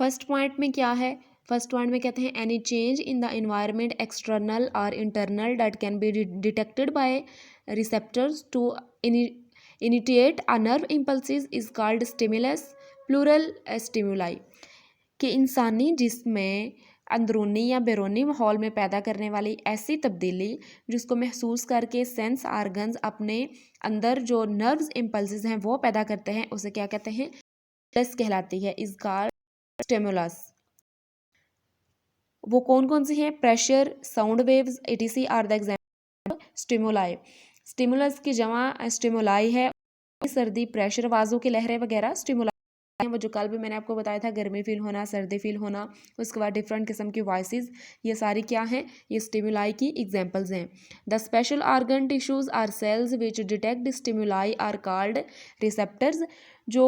First point में क्या है, फर्स्ट पॉइंट में कहते हैं any change in the environment external और internal that can be detected by receptors to initiate a nerve impulses is called stimulus plural stimuli. कि इंसानी जिस्म में अंदरूनी या बैरूनी माहौल में पैदा करने वाली ऐसी तब्दीली जिसको महसूस करके सेंस आर्गन्स अपने अंदर जो नर्व्स इम्पल्सिस हैं वो पैदा करते हैं, उसे क्या कहते हैं, स्टिमुलस कहलाती है, इज कॉल्ड स्टिमुलस। वो कौन कौन सी हैं, pressure, sound waves, etc are the example stimuli. Stimulus की जमा स्टिमुलाई है, सर्दी, प्रेशर, आवाज़ों की लहरें वगैरह स्टिमुलाई हैं। वो जो कल भी मैंने आपको बताया था, गर्मी फील होना, सर्दी फील होना, उसके बाद डिफरेंट किस्म की वॉइसेस, ये सारी क्या हैं, ये स्टिमुलाई की एग्जांपल्स हैं। The special organ tissues or cells which detect stimuli are called receptors. जो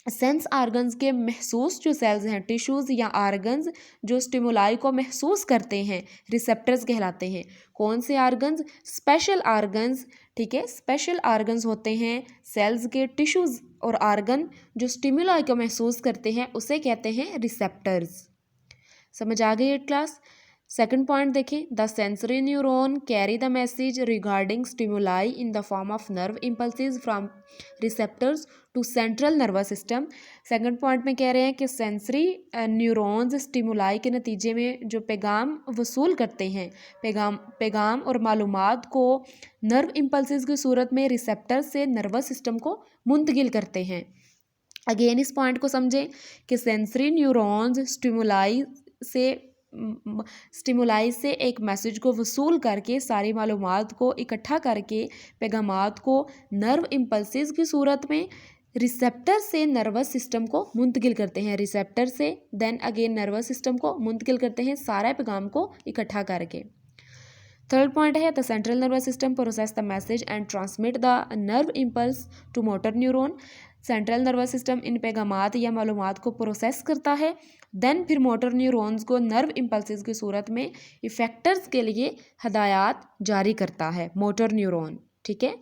सेंस आर्गन्स के महसूस जो सेल्स हैं, टिश्यूज़ या आर्गन्स जो स्टिमुलाई को महसूस करते हैं, रिसेप्टर्स कहलाते हैं। कौन से आर्गन्स, स्पेशल आर्गन्स, ठीक है, स्पेशल आर्गन्स होते हैं सेल्स के, टिश्यूज़ और आर्गन जो स्टिमुलाई को महसूस करते हैं उसे कहते हैं रिसेप्टर्स। समझ आ गई एट क्लास। सेकंड पॉइंट देखें, the sensory neuron carry the message regarding stimuli in the form of nerve impulses from receptors to central nervous system. Second point में कह रहे हैं कि सेंसरी न्यूरॉन्स स्टिमुलाई के नतीजे में जो पैगाम वसूल करते हैं, पैगाम और मालूमात को नर्व इम्पल्सिस की सूरत में रिसेप्टर से नर्वस सिस्टम को मुंतकिल करते हैं। अगेन इस पॉइंट को समझें कि सेंसरी न्यूरॉन्स स्टिमुलाई से एक मैसेज को वसूल करके सारी मालूमात को इकट्ठा करके पैगामात को नर्व इम्पल्सिस की सूरत में रिसेप्टर से नर्वस सिस्टम को मुंतकिल करते हैं, रिसेप्टर से देन अगेन नर्वस सिस्टम को मुंतकिल करते हैं सारा पैगाम को इकट्ठा करके। थर्ड पॉइंट है, the central nervous system process the message and transmit the nerve impulse to motor neuron. Central nervous system इन पैगामात या मालूमात को प्रोसेस करता है, देन फिर मोटर न्यूरॉन्स को नर्व इम्पल्सिस की सूरत में इफेक्टर्स के लिए हदायत जारी करता है, मोटर न्यूरॉन, ठीक है।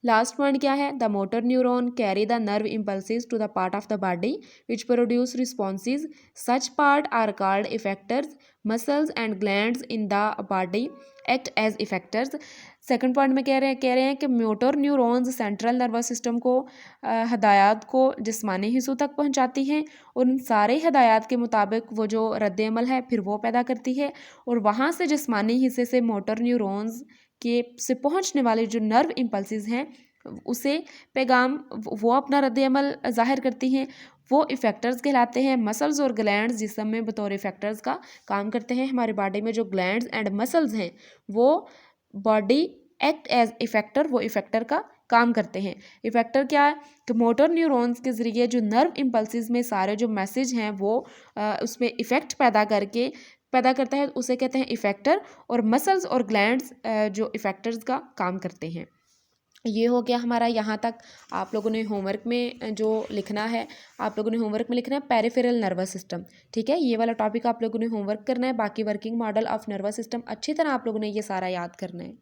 लास्ट पॉइंट क्या है, the motor neuron carry the nerve impulses to the part of the body which produce responses, such part are called effectors, muscles and glands in the body act as effectors. Second point में कह रहे हैं कि motor neurons central nervous system को हदायत को जिस्मानी हिस्सों तक पहुंचाती हैं और उन सारे हदायत के मुताबिक वो जो रद्द-ए-अमल है फिर वो पैदा करती है, और वहाँ से जिस्मानी हिस्से से मोटर न्यूरॉन्स के से पहुंचने वाले जो नर्व इम्पल्सिस हैं उसे पैगाम वो अपना रद्द-ए-अमल ज़ाहिर करती हैं, वो इफेक्टर्स कहलाते हैं। मसल्स और ग्लैंड्स जिस्म में बतौर इफेक्टर्स का काम करते हैं। हमारे बॉडी में जो ग्लैंड्स एंड मसल्स हैं वो बॉडी एक्ट एज इफेक्टर, वो इफेक्टर का काम करते हैं। इफेक्टर क्या है कि मोटर न्यूरॉन्स के ज़रिए जो नर्व इम्पल्सिस में सारे जो मैसेज हैं वो उसमें इफ़ेक्ट पैदा करता है, उसे कहते हैं इफेक्टर, और मसल्स और ग्लैंड्स जो इफेक्टर्स का काम करते हैं। ये हो गया हमारा यहाँ तक। आप लोगों ने होमवर्क में जो लिखना है, आप लोगों ने होमवर्क में लिखना है पेरिफेरल नर्वस सिस्टम, ठीक है। ये वाला टॉपिक आप लोगों ने होमवर्क करना है। बाकी working model of nervous system अच्छी तरह आप लोगों ने ये सारा याद करना है।